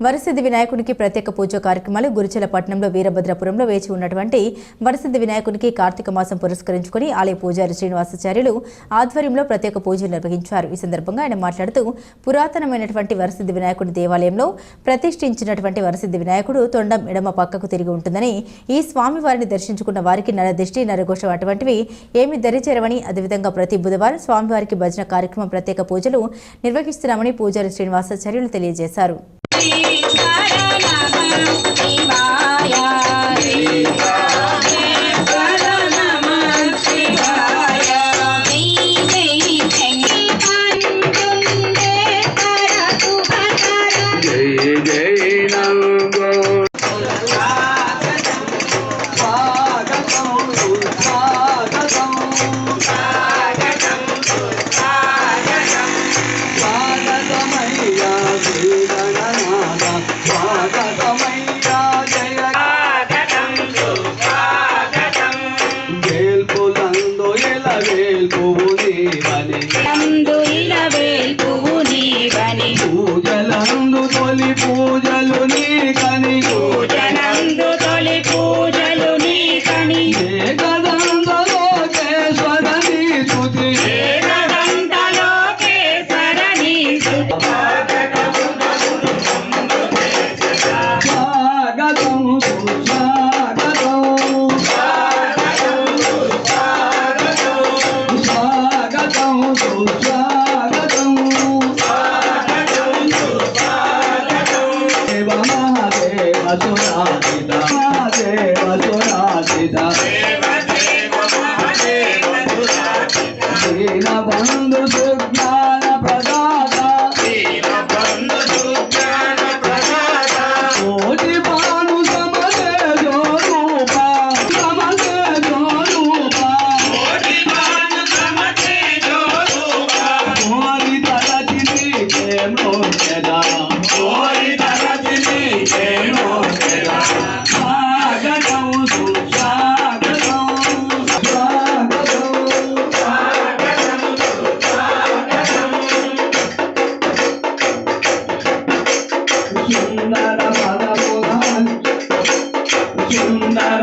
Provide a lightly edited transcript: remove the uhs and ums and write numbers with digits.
వరసిద్ధి వినాయకునికి ప్రత్యేక పూజ కార్యక్రమాలు గురుచల పట్టణంలో వీరభద్రపురంలో వేచి ఉన్నటువంటి వరసిద్ధి వినాయకునికి కార్తీక మాసం పురస్కరించుకుని ఆలయ పూజారి శ్రీనివాసాచార్యులు ఆధ్వర్యంలో ప్రత్యేక పూజలు నిర్వహించారు। ఈ సందర్భంగా ఆయన మాట్లాడుతూ పురాతనమైనటువంటి వరసిద్ధి వినాయకుడి దేవాలయంలో ప్రతిష్ఠించినటువంటి వరసిద్ధి వినాయకుడు తొండం ఎడమ పక్కకు తిరిగి ఉంటుందని, ఈ స్వామి వారిని దర్శించుకున్న వారికి నరదిష్టి నరఘోష అటువంటివి ఏమి దరిచేరవని, అదేవిధంగా ప్రతి బుధవారం స్వామివారికి భజన కార్యక్రమం ప్రత్యేక పూజలు నిర్వహిస్తున్నామని పూజారి శ్రీనివాసాచార్యులు తెలియజేశారు। పూజలందు తొలి పూజలు నీకని పూజలందు తొలి పూజలు నీకని ఏకదంతలోకేశ్వరని స్తుతి ఏకదంతలోకేశ్వరని స్తుతి స్వాగతం దీనబంధు సుజ్ఞాన ప్రదాత కోటి భాను సమతేజో రూప కోరి తలచి నీకే మోక్షదా సుందర